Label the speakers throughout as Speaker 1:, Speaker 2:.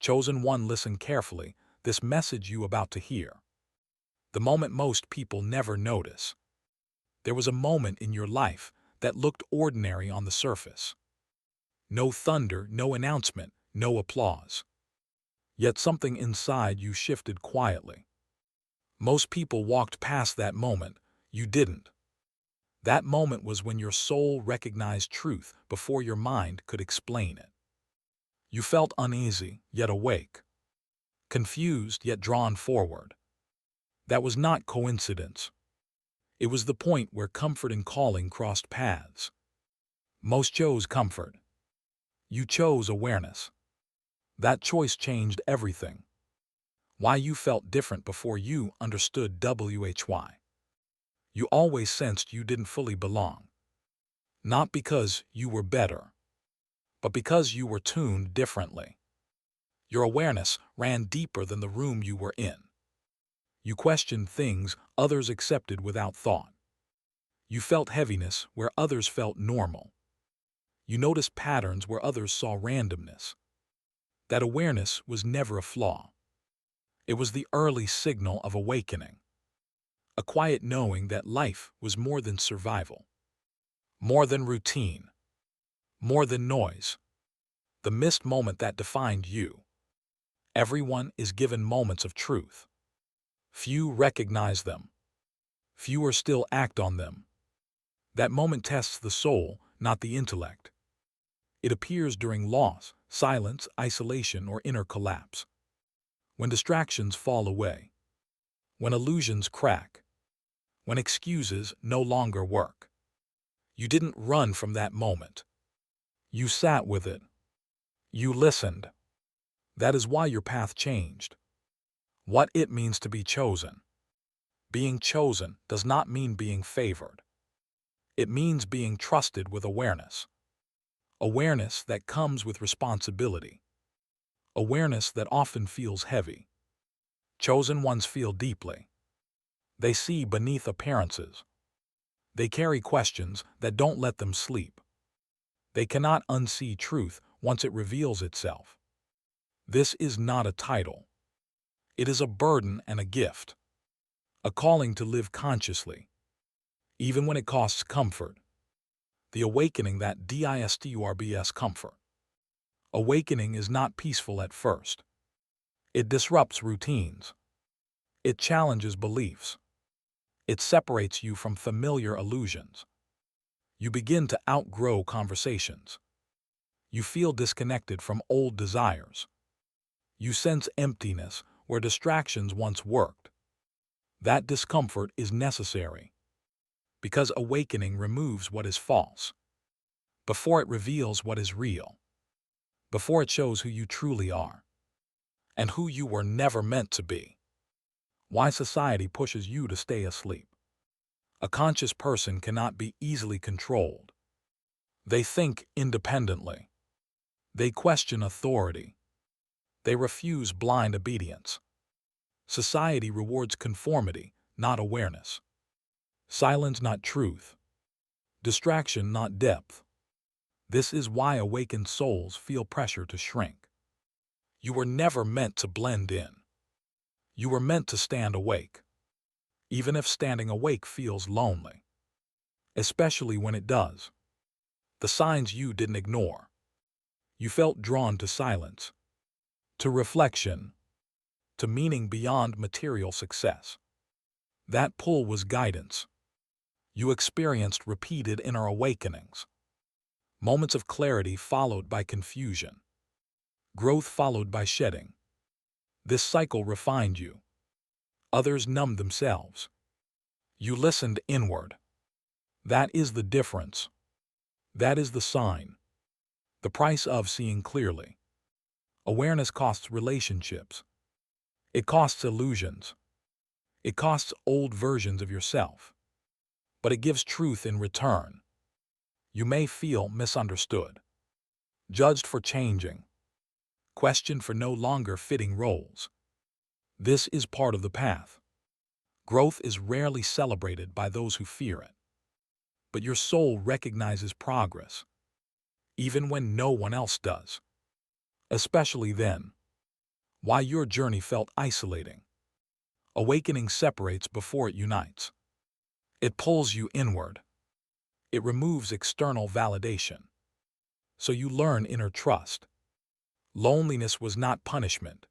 Speaker 1: Chosen one, listen carefully, this message you about to hear. The moment most people never notice. There was a moment in your life that looked ordinary on the surface. No thunder, no announcement, no applause. Yet something inside you shifted quietly. Most people walked past that moment. You didn't. That moment was when your soul recognized truth before your mind could explain it. You felt uneasy, yet awake. Confused, yet drawn forward. That was not coincidence. It was the point where comfort and calling crossed paths. Most chose comfort. You chose awareness. That choice changed everything. Why you felt different before you understood why. You always sensed you didn't fully belong. Not because you were better, but because you were tuned differently. Your awareness ran deeper than the room you were in. You questioned things others accepted without thought. You felt heaviness where others felt normal. You noticed patterns where others saw randomness. That awareness was never a flaw. It was the early signal of awakening. A quiet knowing that life was more than survival, more than routine, more than noise. The missed moment that defined you. Everyone is given moments of truth. Few recognize them. Fewer still act on them. That moment tests the soul, not the intellect. It appears during loss, silence, isolation, or inner collapse. When distractions fall away. When illusions crack. When excuses no longer work. You didn't run from that moment. You sat with it. You listened. That is why your path changed. What it means to be chosen. Being chosen does not mean being favored. It means being trusted with awareness. Awareness that comes with responsibility. Awareness that often feels heavy. Chosen ones feel deeply. They see beneath appearances. They carry questions that don't let them sleep. They cannot unsee truth once it reveals itself. This is not a title. It is a burden and a gift. A calling to live consciously, even when it costs comfort. The awakening that disturbs comfort. Awakening is not peaceful at first. It disrupts routines. It challenges beliefs. It separates you from familiar illusions. You begin to outgrow conversations. You feel disconnected from old desires. You sense emptiness where distractions once worked. That discomfort is necessary, because awakening removes what is false, before it reveals what is real, before it shows who you truly are, and who you were never meant to be. Why society pushes you to stay asleep. A conscious person cannot be easily controlled. They think independently. They question authority. They refuse blind obedience. Society rewards conformity, not awareness. Silence, not truth. Distraction, not depth. This is why awakened souls feel pressure to shrink. You were never meant to blend in. You were meant to stand awake, even if standing awake feels lonely. Especially when it does. The signs you didn't ignore. You felt drawn to silence, to reflection, to meaning beyond material success. That pull was guidance. You experienced repeated inner awakenings. Moments of clarity followed by confusion. Growth followed by shedding. This cycle refined you. Others numbed themselves. You listened inward. That is the difference. That is the sign. The price of seeing clearly. Awareness costs relationships. It costs illusions. It costs old versions of yourself. But it gives truth in return. You may feel misunderstood, judged for changing, questioned for no longer fitting roles. This is part of the path. Growth is rarely celebrated by those who fear it. But your soul recognizes progress, even when no one else does. Especially then. Why your journey felt isolating. Awakening separates before it unites. It pulls you inward. It removes external validation. So you learn inner trust. Loneliness was not punishment.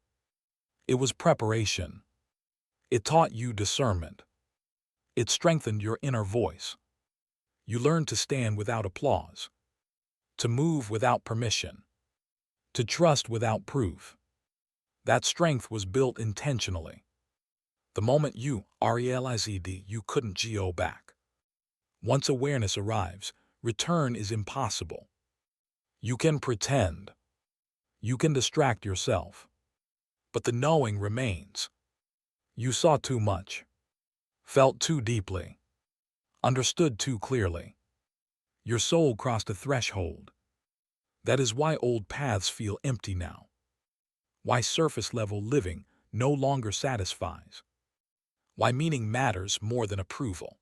Speaker 1: It was preparation. It taught you discernment. It strengthened your inner voice. You learned to stand without applause, to move without permission, to trust without proof. That strength was built intentionally. The moment you realized you couldn't go back. Once awareness arrives, return is impossible. You can pretend. You can distract yourself. But the knowing remains. You saw too much, felt too deeply, understood too clearly. Your soul crossed a threshold. That is why old paths feel empty now. Why surface-level living no longer satisfies. Why meaning matters more than approval.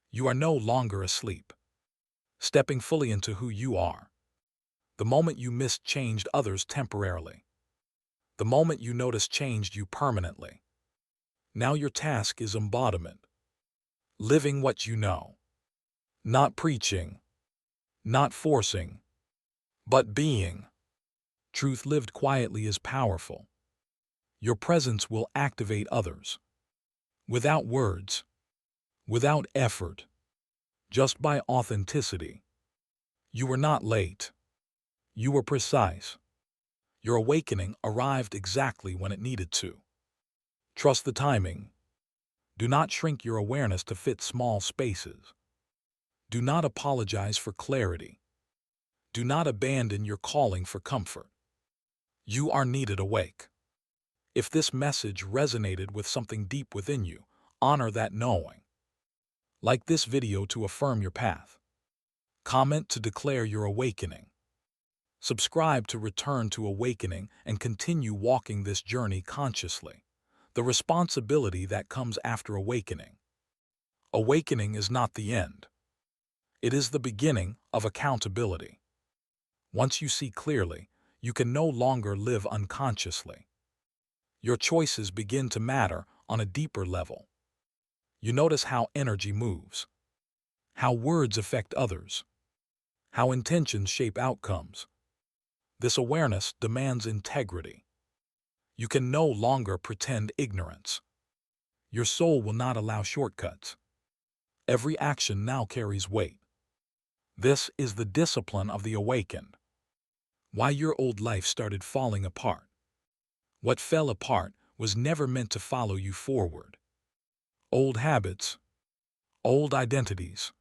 Speaker 1: You are no longer asleep, stepping fully into who you are. The moment you missed changed others temporarily. The moment you noticed changed you permanently. Now your task is embodiment. Living what you know. Not preaching. Not forcing. But being. Truth lived quietly is powerful. Your presence will activate others. Without words. Without effort. Just by authenticity. You were not late. You were precise. Your awakening arrived exactly when it needed to. Trust the timing. Do not shrink your awareness to fit small spaces. Do not apologize for clarity. Do not abandon your calling for comfort. You are needed awake. If this message resonated with something deep within you, honor that knowing. Like this video to affirm your path. Comment to declare your awakening. Subscribe to return to awakening and continue walking this journey consciously. The responsibility that comes after awakening. Awakening is not the end. It is the beginning of accountability. Once you see clearly, you can no longer live unconsciously. Your choices begin to matter on a deeper level. You notice how energy moves, how words affect others, how intentions shape outcomes. This awareness demands integrity. You can no longer pretend ignorance. Your soul will not allow shortcuts. Every action now carries weight. This is the discipline of the awakened. Why your old life started falling apart. What fell apart was never meant to follow you forward. Old habits, old identities,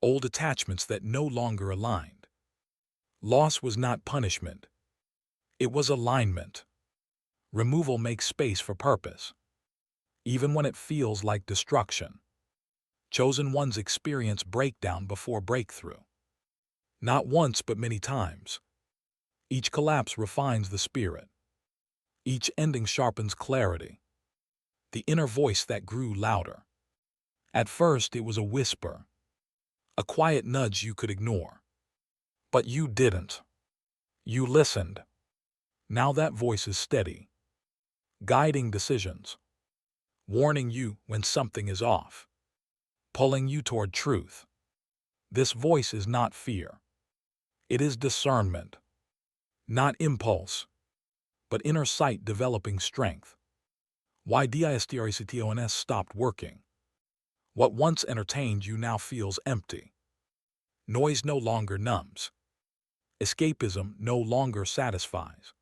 Speaker 1: old attachments that no longer aligned. Loss was not punishment. It was alignment. Removal makes space for purpose, even when it feels like destruction. Chosen ones experience breakdown before breakthrough. Not once but many times. Each collapse refines the spirit. Each ending sharpens clarity. The inner voice that grew louder. At first it was a whisper, a quiet nudge you could ignore. But you didn't. You listened. Now that voice is steady, guiding decisions, warning you when something is off, pulling you toward truth. This voice is not fear. It is discernment. Not impulse, but inner sight developing strength. Why distractions stopped working. What once entertained you now feels empty. Noise no longer numbs. Escapism no longer satisfies.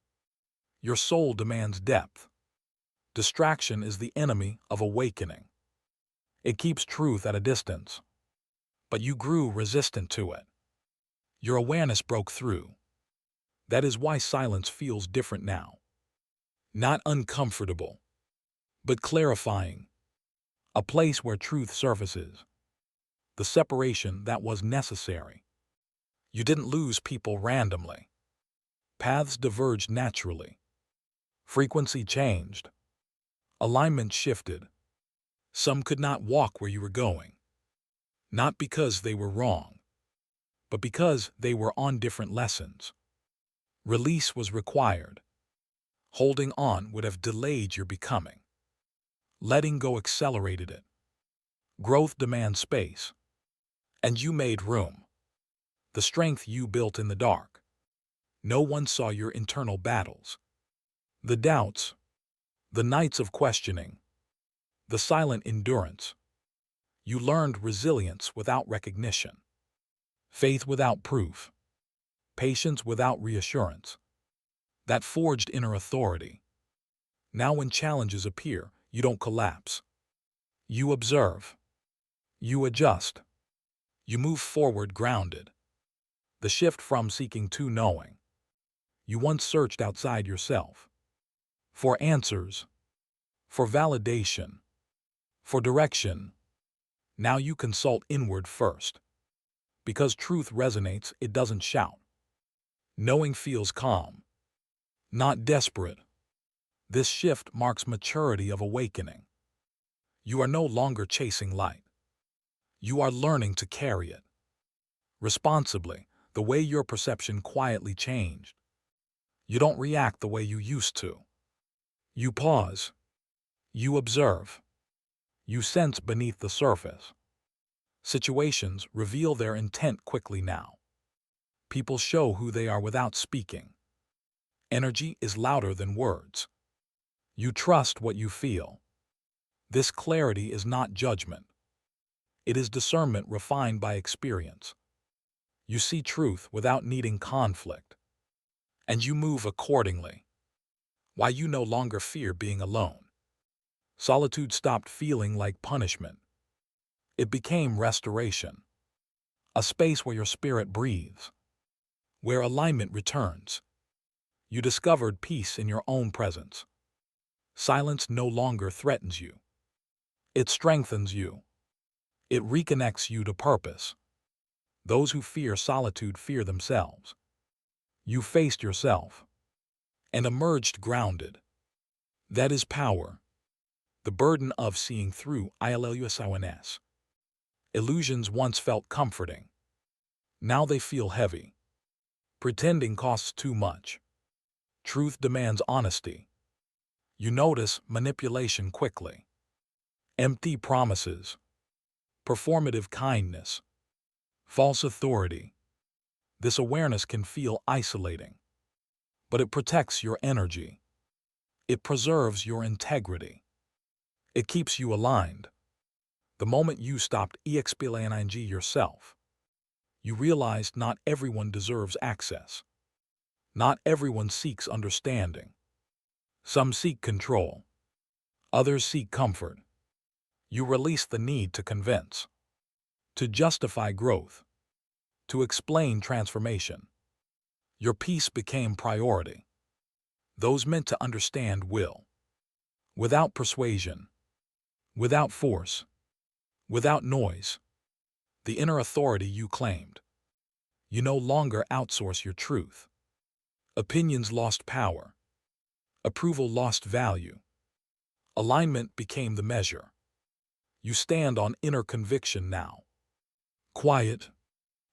Speaker 1: Your soul demands depth. Distraction is the enemy of awakening. It keeps truth at a distance. But you grew resistant to it. Your awareness broke through. That is why silence feels different now. Not uncomfortable, but clarifying. A place where truth surfaces. The separation that was necessary. You didn't lose people randomly. Paths diverged naturally. Frequency changed. Alignment shifted. Some could not walk where you were going. Not because they were wrong, but because they were on different lessons. Release was required. Holding on would have delayed your becoming. Letting go accelerated it. Growth demands space. And you made room. The strength you built in the dark. No one saw your internal battles. The doubts. The nights of questioning. The silent endurance. You learned resilience without recognition. Faith without proof. Patience without reassurance. That forged inner authority. Now when challenges appear, you don't collapse. You observe. You adjust. You move forward grounded. The shift from seeking to knowing. You once searched outside yourself. For answers. For validation. For direction. Now you consult inward first. Because truth resonates, it doesn't shout. Knowing feels calm. Not desperate. This shift marks maturity of awakening. You are no longer chasing light. You are learning to carry it. Responsibly, the way your perception quietly changed. You don't react the way you used to. You pause. You observe. You sense beneath the surface. Situations reveal their intent quickly now. People show who they are without speaking. Energy is louder than words. You trust what you feel. This clarity is not judgment. It is discernment refined by experience. You see truth without needing conflict. And you move accordingly. Why you no longer fear being alone. Solitude stopped feeling like punishment. It became restoration. A space where your spirit breathes. Where alignment returns. You discovered peace in your own presence. Silence no longer threatens you. It strengthens you. It reconnects you to purpose. Those who fear solitude fear themselves. You faced yourself and emerged grounded. That is power. The burden of seeing through illusions. Illusions once felt comforting. Now they feel heavy. Pretending costs too much. Truth demands honesty. You notice manipulation quickly. Empty promises. Performative kindness. False authority. This awareness can feel isolating. But it protects your energy. It preserves your integrity. It keeps you aligned. The moment you stopped explaining yourself, you realized not everyone deserves access. Not everyone seeks understanding. Some seek control. Others seek comfort. You release the need to convince. To justify growth. To explain transformation. Your peace became priority. Those meant to understand will. Without persuasion. Without force. Without noise. The inner authority you claimed. You no longer outsource your truth. Opinions lost power. Approval lost value. Alignment became the measure. You stand on inner conviction now. Quiet.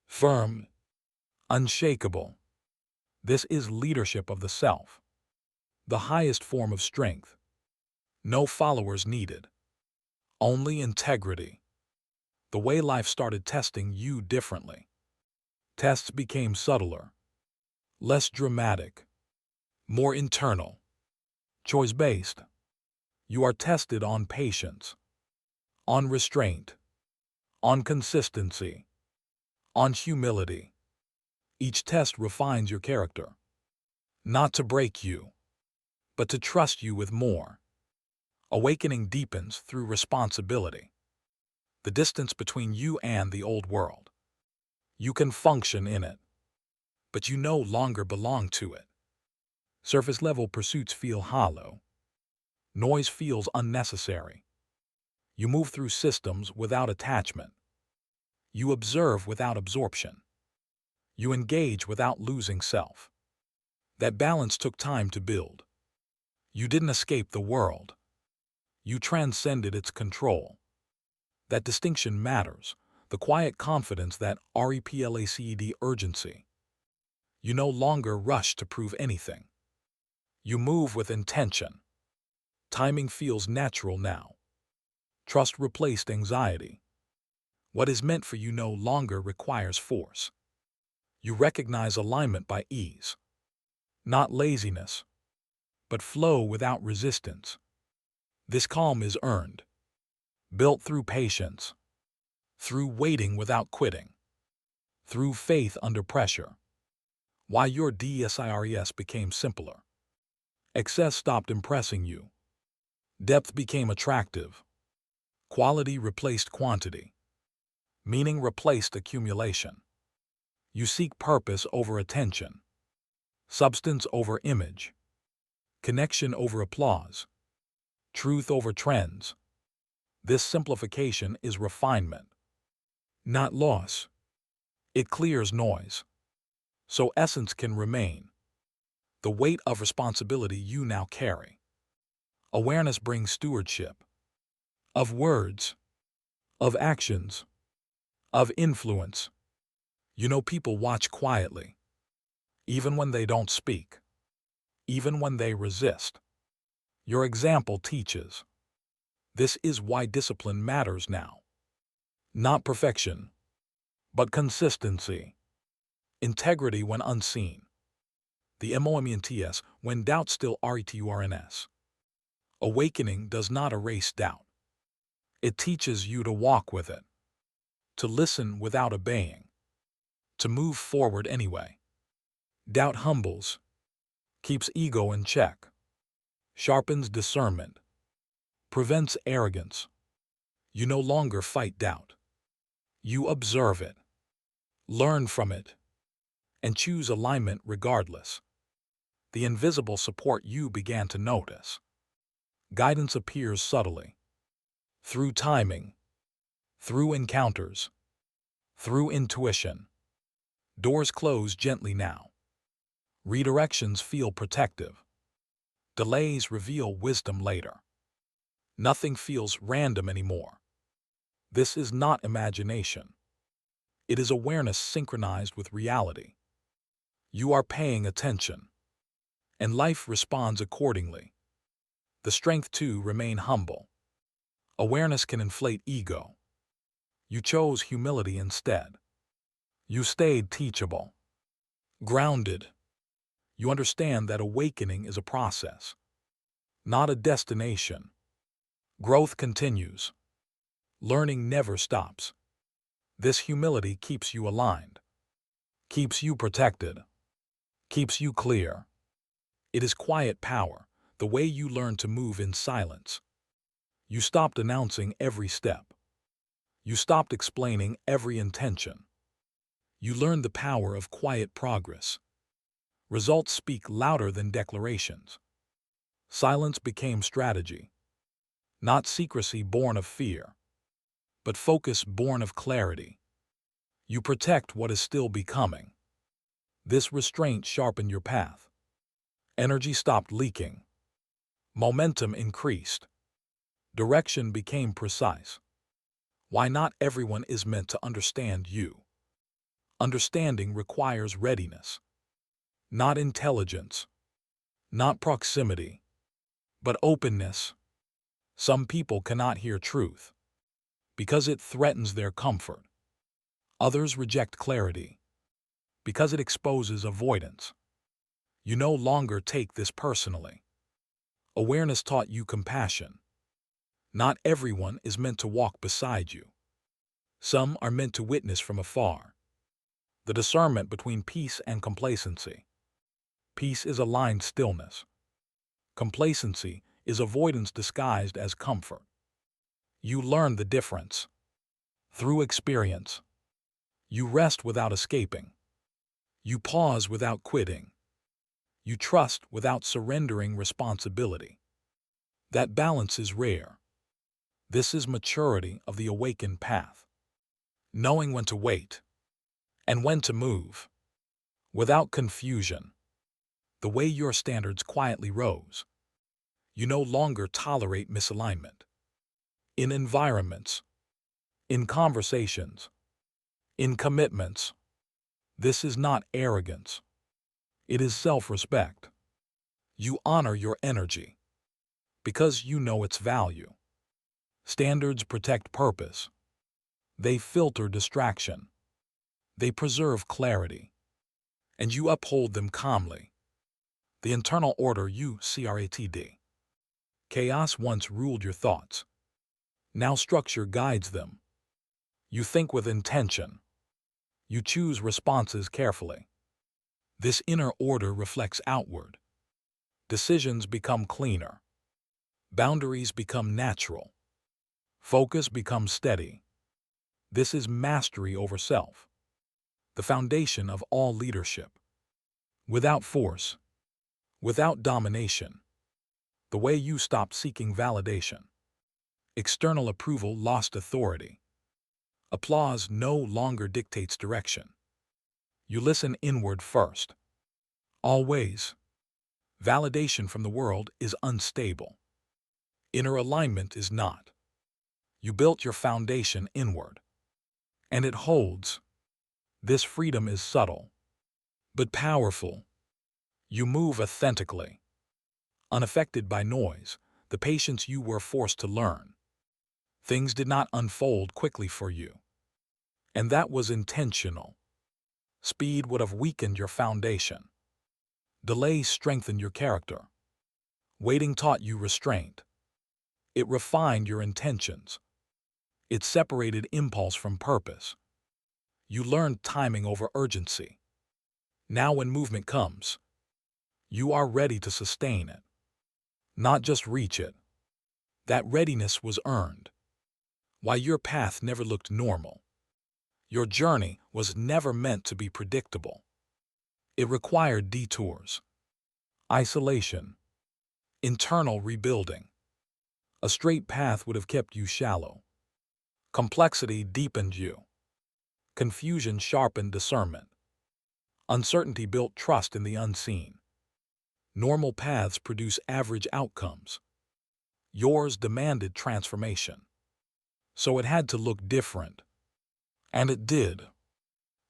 Speaker 1: Firm. Unshakable. This is leadership of the self. The highest form of strength. No followers needed. Only integrity. The way life started testing you differently. Tests became subtler. Less dramatic. More internal. Choice-based. You are tested on patience. On restraint. On consistency. On humility. Each test refines your character. Not to break you, but to trust you with more. Awakening deepens through responsibility. The distance between you and the old world. You can function in it, but you no longer belong to it. Surface-level pursuits feel hollow. Noise feels unnecessary. You move through systems without attachment. You observe without absorption. You engage without losing self. That balance took time to build. You didn't escape the world. You transcended its control. That distinction matters, the quiet confidence that replaced urgency. You no longer rush to prove anything. You move with intention. Timing feels natural now. Trust replaced anxiety. What is meant for you no longer requires force. You recognize alignment by ease. Not laziness, but flow without resistance. This calm is earned, built through patience, through waiting without quitting, through faith under pressure. Why your DSIRES became simpler. Excess stopped impressing you. Depth became attractive. Quality replaced quantity. Meaning replaced accumulation. You seek purpose over attention. Substance over image. Connection over applause. Truth over trends. This simplification is refinement, not loss. It clears noise, so essence can remain. The weight of responsibility you now carry. Awareness brings stewardship. Of words, of actions, of influence. You know people watch quietly, even when they don't speak, even when they resist. Your example teaches. This is why discipline matters now. Not perfection, but consistency. Integrity when unseen. The MOMENTS when doubt still RETURNS. Awakening does not erase doubt. It teaches you to walk with it, to listen without obeying, to move forward anyway. Doubt humbles, keeps ego in check, sharpens discernment, prevents arrogance. You no longer fight doubt. You observe it, learn from it, and choose alignment regardless. The invisible support you began to notice. Guidance appears subtly, through timing, through encounters, through intuition. Doors close gently now. Redirections feel protective. Delays reveal wisdom later. Nothing feels random anymore. This is not imagination. It is awareness synchronized with reality. You are paying attention, and life responds accordingly. The strength to remain humble. Awareness can inflate ego. You chose humility instead. You stayed teachable, grounded. You understand that awakening is a process, not a destination. Growth continues. Learning never stops. This humility keeps you aligned, keeps you protected, keeps you clear. It is quiet power, the way you learn to move in silence. You stopped announcing every step. You stopped explaining every intention. You learned the power of quiet progress. Results speak louder than declarations. Silence became strategy. Not secrecy born of fear, but focus born of clarity. You protect what is still becoming. This restraint sharpened your path. Energy stopped leaking. Momentum increased. Direction became precise. Why not everyone is meant to understand you. Understanding requires readiness, not intelligence, not proximity, but openness. Some people cannot hear truth because it threatens their comfort. Others reject clarity because it exposes avoidance. You no longer take this personally. Awareness taught you compassion. Not everyone is meant to walk beside you. Some are meant to witness from afar. The discernment between peace and complacency. Peace is aligned stillness. Complacency is avoidance disguised as comfort. You learn the difference. Through experience. You rest without escaping. You pause without quitting. You trust without surrendering responsibility. That balance is rare. This is maturity of the awakened path. Knowing when to wait and when to move. Without confusion. The way your standards quietly rose. You no longer tolerate misalignment. In environments, in conversations, in commitments. This is not arrogance. It is self-respect. You honor your energy because you know its value. Standards protect purpose. They filter distraction. They preserve clarity. And you uphold them calmly. The internal order UCRATD. Chaos once ruled your thoughts. Now structure guides them. You think with intention. You choose responses carefully. This inner order reflects outward. Decisions become cleaner. Boundaries become natural. Focus becomes steady. This is mastery over self, the foundation of all leadership. Without force, without domination, the way you stopped seeking validation. External approval lost authority. Applause no longer dictates direction. You listen inward first. Always. Validation from the world is unstable. Inner alignment is not. You built your foundation inward. And it holds. This freedom is subtle, but powerful. You move authentically. Unaffected by noise, the patience you were forced to learn. Things did not unfold quickly for you. And that was intentional. Speed would have weakened your foundation. Delay strengthened your character. Waiting taught you restraint. It refined your intentions. It separated impulse from purpose. You learned timing over urgency. Now when movement comes, you are ready to sustain it, not just reach it. That readiness was earned. Why your path never looked normal. Your journey was never meant to be predictable. It required detours, isolation, internal rebuilding. A straight path would have kept you shallow. Complexity deepened you. Confusion sharpened discernment. Uncertainty built trust in the unseen. Normal paths produce average outcomes. Yours demanded transformation. So it had to look different. And it did.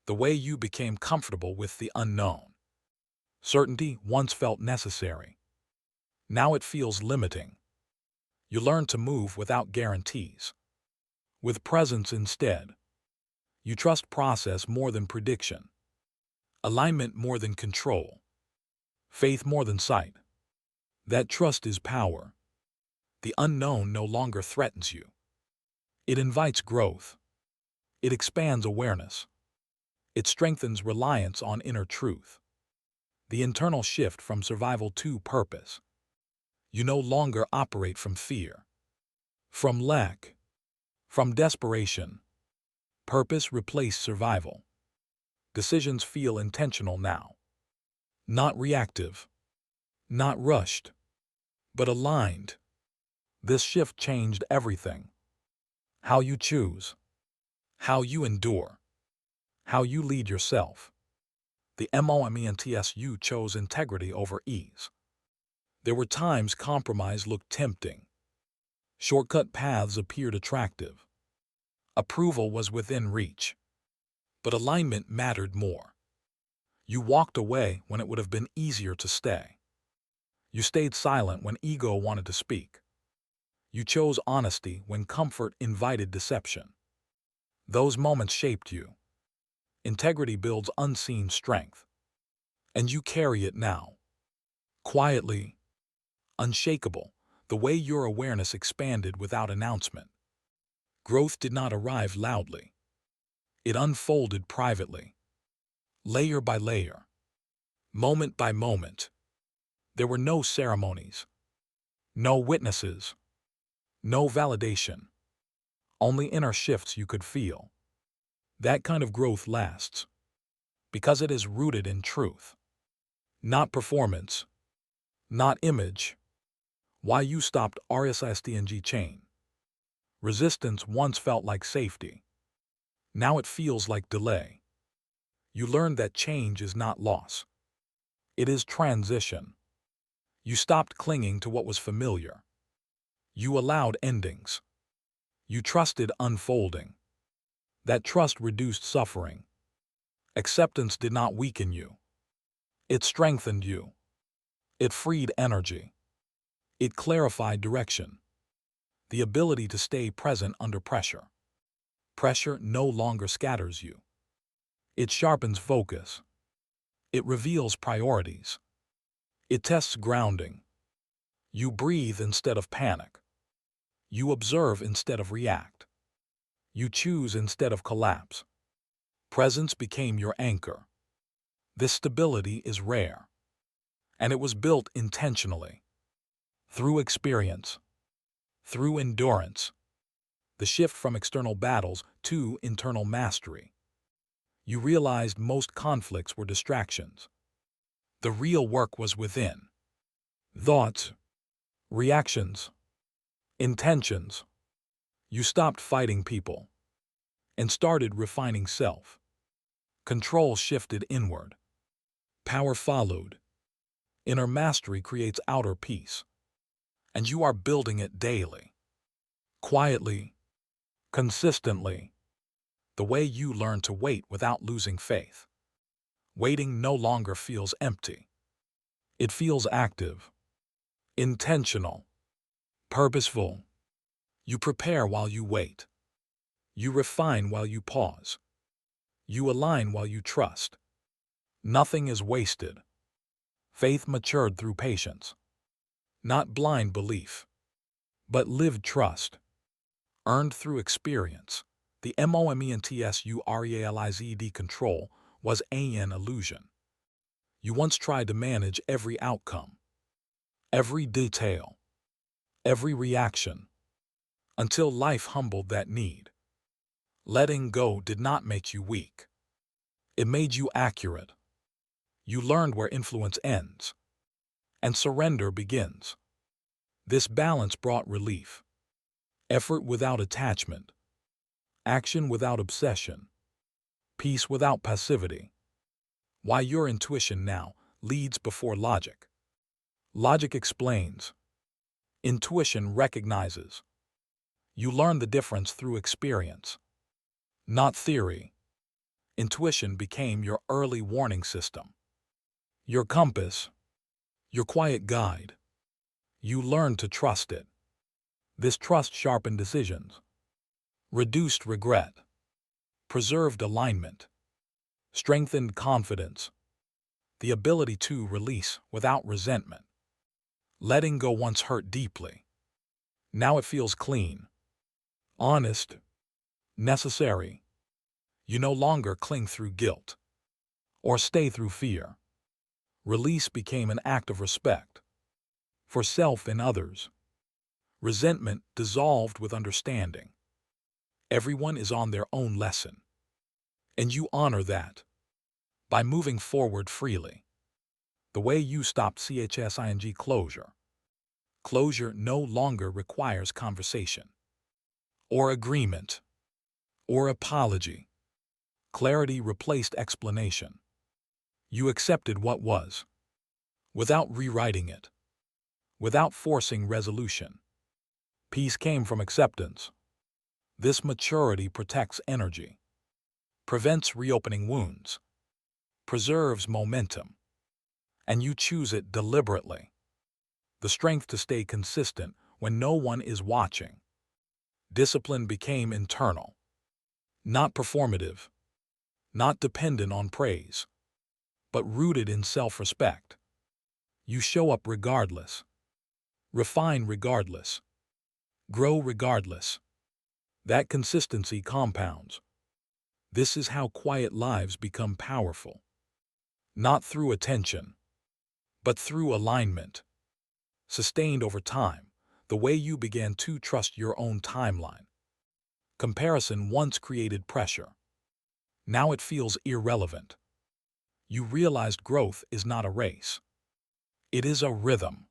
Speaker 1: The way you became comfortable with the unknown. Certainty once felt necessary. Now it feels limiting. You learn to move without guarantees. With presence instead. You trust process more than prediction. Alignment more than control. Faith more than sight. That trust is power. The unknown no longer threatens you. It invites growth. It expands awareness. It strengthens reliance on inner truth. The internal shift from survival to purpose. You no longer operate from fear, from lack, from desperation. Purpose replaced survival. Decisions feel intentional now. Not reactive, not rushed, but aligned. This shift changed everything. How you choose, how you endure, how you lead yourself. The moments you chose integrity over ease. There were times compromise looked tempting. Shortcut paths appeared attractive. Approval was within reach. But alignment mattered more. You walked away when it would have been easier to stay. You stayed silent when ego wanted to speak. You chose honesty when comfort invited deception. Those moments shaped you. Integrity builds unseen strength. And you carry it now. Quietly, unshakable, the way your awareness expanded without announcement. Growth did not arrive loudly. It unfolded privately. Layer by layer. Moment by moment. There were no ceremonies. No witnesses. No validation. Only inner shifts you could feel. That kind of growth lasts. Because it is rooted in truth. Not performance. Not image. Why you stopped RSSTNG chain. Resistance once felt like safety. Now it feels like delay. You learned that change is not loss. It is transition. You stopped clinging to what was familiar. You allowed endings. You trusted unfolding. That trust reduced suffering. Acceptance did not weaken you. It strengthened you. It freed energy. It clarified direction. The ability to stay present under pressure. Pressure no longer scatters you. It sharpens focus. It reveals priorities. It tests grounding. You breathe instead of panic. You observe instead of react. You choose instead of collapse. Presence became your anchor. This stability is rare, and it was built intentionally. Through experience, through endurance, the shift from external battles to internal mastery. You realized most conflicts were distractions. The real work was within. Thoughts, reactions, intentions. You stopped fighting people and started refining self. Control shifted inward. Power followed. Inner mastery creates outer peace, and you are building it daily. Quietly, consistently, the way you learn to wait without losing faith. Waiting no longer feels empty. It feels active, intentional, purposeful. You prepare while you wait. You refine while you pause. You align while you trust. Nothing is wasted. Faith matured through patience. Not blind belief, but lived trust. Earned through experience. The momentsurialized control was an illusion. You once tried to manage every outcome, every detail, every reaction, until life humbled that need. Letting go did not make you weak. It made you accurate. You learned where influence ends and surrender begins. This balance brought relief. Effort without attachment, action without obsession, peace without passivity. Why your intuition now leads before logic. Logic explains. Intuition recognizes. You learn the difference through experience, not theory. Intuition became your early warning system, your compass, your quiet guide. You learned to trust it. This trust sharpened decisions, reduced regret, preserved alignment, strengthened confidence, the ability to release without resentment. Letting go once hurt deeply. Now it feels clean, honest, necessary. You no longer cling through guilt or stay through fear. Release became an act of respect for self and others. Resentment dissolved with understanding. Everyone is on their own lesson, and you honor that by moving forward freely. The way you stopped CHSING closure. Closure no longer requires conversation or agreement or apology. Clarity replaced explanation. You accepted what was, without rewriting it, without forcing resolution. Peace came from acceptance. This maturity protects energy, prevents reopening wounds, preserves momentum, and you choose it deliberately. The strength to stay consistent when no one is watching. Discipline became internal, not performative, not dependent on praise, but rooted in self-respect. You show up regardless, refine regardless, grow regardless. That consistency compounds. This is how quiet lives become powerful. Not through attention, but through alignment. Sustained over time, the way you began to trust your own timeline. Comparison once created pressure. Now it feels irrelevant. You realized growth is not a race. It is a rhythm.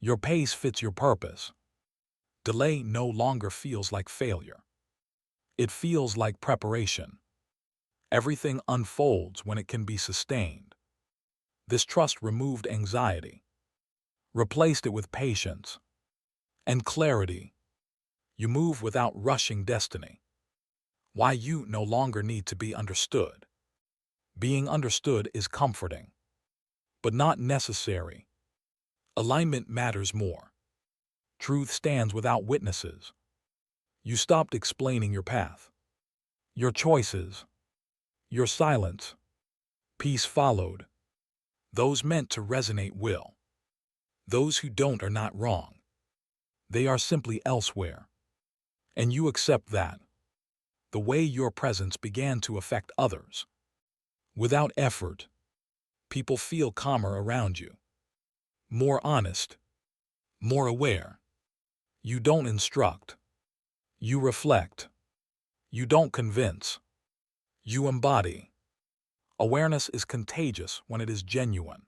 Speaker 1: Your pace fits your purpose. Delay no longer feels like failure. It feels like preparation. Everything unfolds when it can be sustained. This trust removed anxiety, replaced it with patience and clarity. You move without rushing destiny. Why you no longer need to be understood. Being understood is comforting, but not necessary. Alignment matters more. Truth stands without witnesses. You stopped explaining your path, your choices, your silence. Peace followed. Those meant to resonate will. Those who don't are not wrong. They are simply elsewhere. And you accept that. The way your presence began to affect others. Without effort, people feel calmer around you. More honest. More aware. You don't instruct. You reflect. You don't convince. You embody. Awareness is contagious when it is genuine.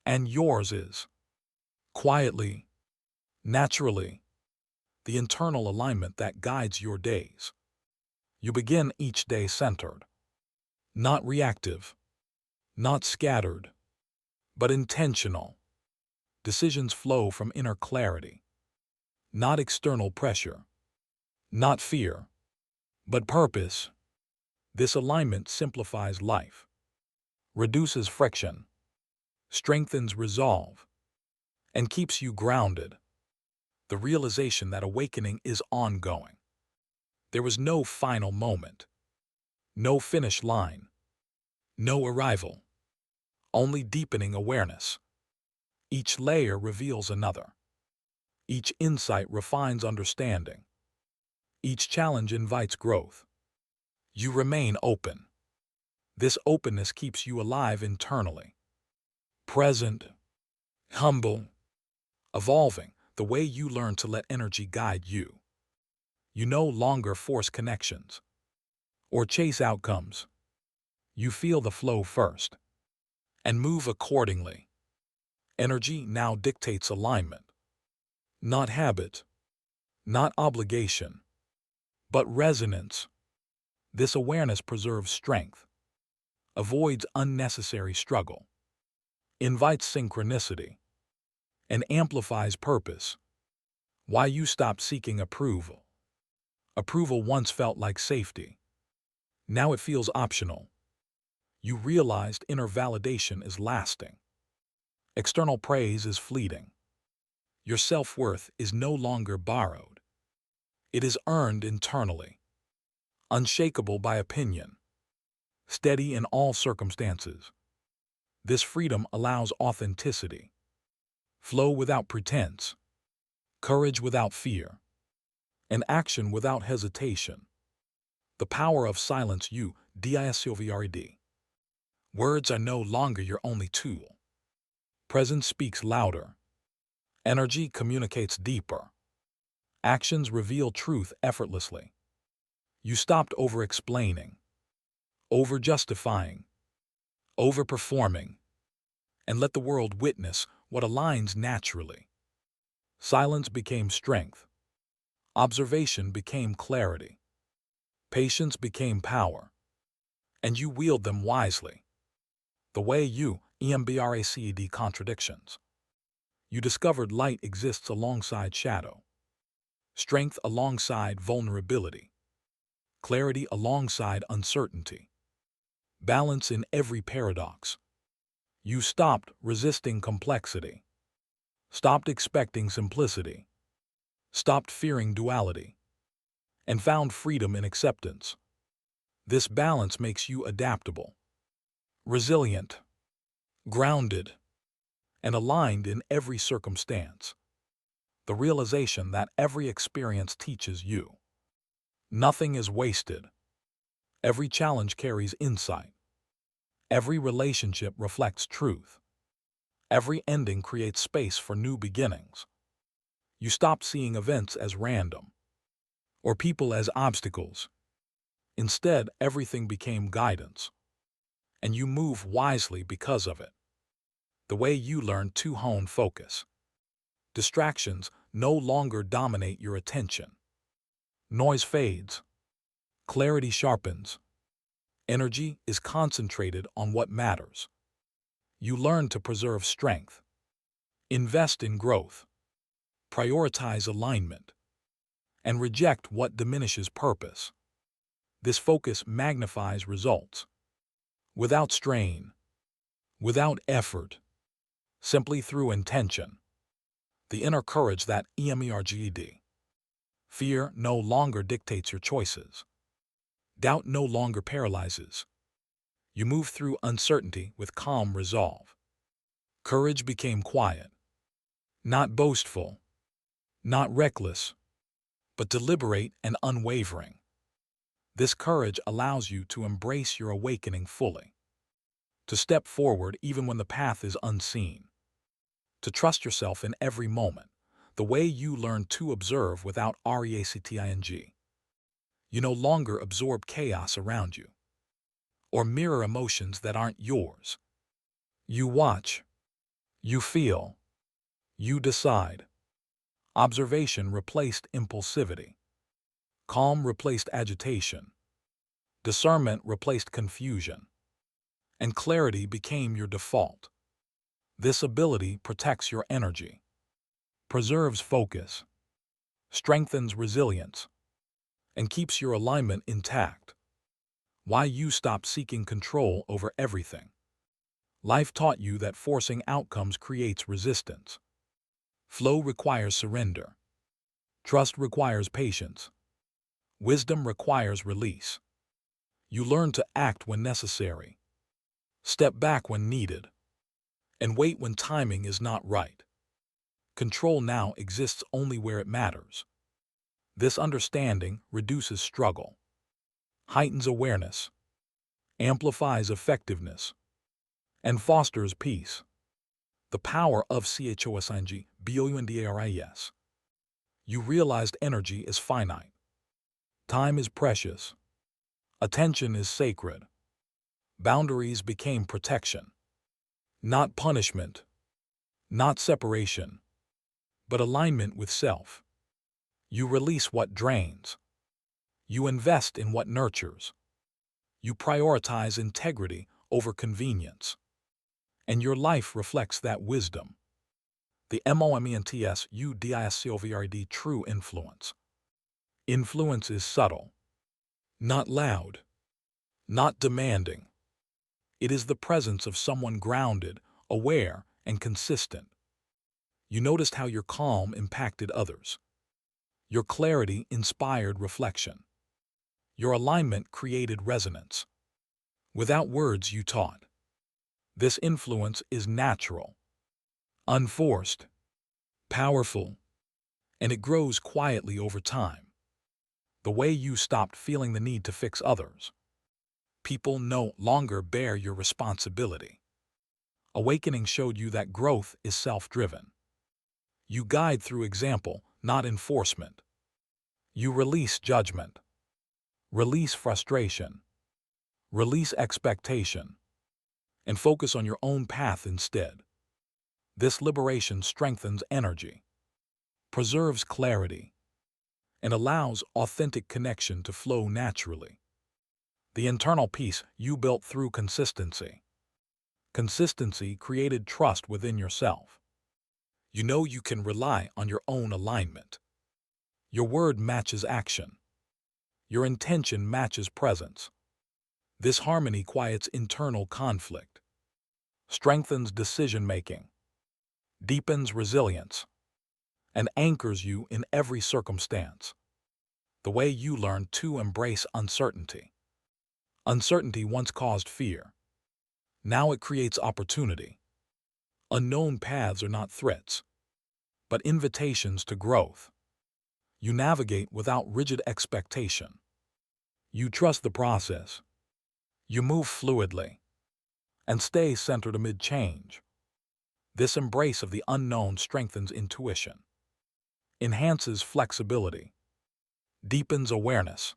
Speaker 1: And yours is. Quietly, naturally, the internal alignment that guides your days. You begin each day centered, not reactive, not scattered, but intentional. Decisions flow from inner clarity, not external pressure, not fear, but purpose. This alignment simplifies life, reduces friction, strengthens resolve, and keeps you grounded. The realization that awakening is ongoing. There was no final moment, no finish line, no arrival, only deepening awareness. Each layer reveals another. Each insight refines understanding. Each challenge invites growth. You remain open. This openness keeps you alive internally. Present, humble, evolving, the way you learn to let energy guide you. You no longer force connections or chase outcomes. You feel the flow first and move accordingly. Energy now dictates alignment, not habit, not obligation, but resonance. This awareness preserves strength, avoids unnecessary struggle, invites synchronicity, and amplifies purpose. Why you stopped seeking approval. Approval once felt like safety. Now it feels optional. You realized inner validation is lasting. External praise is fleeting. Your self-worth is no longer borrowed. It is earned internally, unshakable by opinion, steady in all circumstances. This freedom allows authenticity, flow without pretense, courage without fear, and action without hesitation. The power of silence you, DISCOVRED. Words are no longer your only tool. Presence speaks louder. Energy communicates deeper. Actions reveal truth effortlessly. You stopped over-explaining, over-justifying, over-performing, and let the world witness what aligns naturally. Silence became strength. Observation became clarity. Patience became power. And you wield them wisely. The way you, EMBRACED contradictions. You discovered light exists alongside shadow. Strength alongside vulnerability. Clarity alongside uncertainty. Balance in every paradox. You stopped resisting complexity. Stopped expecting simplicity. Stopped fearing duality. And found freedom in acceptance. This balance makes you adaptable, resilient, grounded, and aligned in every circumstance. The realization that every experience teaches you. Nothing is wasted. Every challenge carries insight. Every relationship reflects truth. Every ending creates space for new beginnings. You stopped seeing events as random or people as obstacles. Instead, everything became guidance. And you move wisely because of it. The way you learn to hone focus. Distractions no longer dominate your attention. Noise fades. Clarity sharpens. Energy is concentrated on what matters. You learn to preserve strength. Invest in growth. Prioritize alignment. And reject what diminishes purpose. This focus magnifies results. Without strain. Without effort. simply through intention. The inner courage that emerged. Fear no longer dictates your choices. Doubt no longer paralyzes. You move through uncertainty with calm resolve. Courage became quiet, not boastful, not reckless, but deliberate and unwavering. This courage allows you to embrace your awakening fully, to step forward even when the path is unseen, to trust yourself in every moment, the way you learn to observe without reacting. You no longer absorb chaos around you, or mirror emotions that aren't yours. You watch, you feel, you decide. Observation replaced impulsivity. Calm replaced agitation. Discernment replaced confusion. And clarity became your default. This ability protects your energy, preserves focus, strengthens resilience, and keeps your alignment intact. Why you stopped seeking control over everything. Life taught you that forcing outcomes creates resistance. Flow requires surrender. Trust requires patience. Wisdom requires release. You learn to act when necessary, step back when needed, and wait when timing is not right. Control now exists only where it matters. This understanding reduces struggle, heightens awareness, amplifies effectiveness, and fosters peace. The power of CHOSING BOUNDARIS. You realized energy is finite. Time is precious. Attention is sacred. Boundaries became protection. Not punishment, not separation, but alignment with self. You release what drains. You invest in what nurtures. You prioritize integrity over convenience. And your life reflects that wisdom. The MOMENTSUDISCOVRD true influence. Influence is subtle, not loud, not demanding. It is the presence of someone grounded, aware, and consistent. You noticed how your calm impacted others. Your clarity inspired reflection. Your alignment created resonance. Without words, you taught. This influence is natural, unforced, powerful, and it grows quietly over time. The way you stopped feeling the need to fix others. People no longer bear your responsibility. Awakening showed you that growth is self-driven. You guide through example, not enforcement. You release judgment, release frustration, release expectation, and focus on your own path instead. This liberation strengthens energy, preserves clarity, and allows authentic connection to flow naturally. The internal peace you built through consistency. Consistency created trust within yourself. You know you can rely on your own alignment. Your word matches action. Your intention matches presence. This harmony quiets internal conflict, strengthens decision-making, deepens resilience, and anchors you in every circumstance. The way you learn to embrace uncertainty. Uncertainty once caused fear. Now it creates opportunity. Unknown paths are not threats, but invitations to growth. You navigate without rigid expectation. You trust the process. You move fluidly and stay centered amid change. This embrace of the unknown strengthens intuition, enhances flexibility, deepens awareness,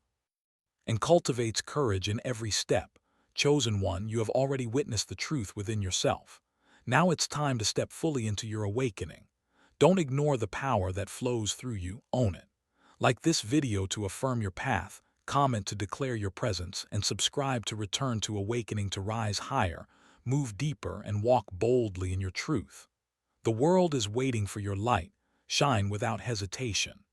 Speaker 1: and cultivates courage in every step. Chosen one, you have already witnessed the truth within yourself. Now it's time to step fully into your awakening. Don't ignore the power that flows through you, own it. Like this video to affirm your path, comment to declare your presence, and subscribe to return to awakening to rise higher, move deeper, and walk boldly in your truth. The world is waiting for your light. Shine without hesitation.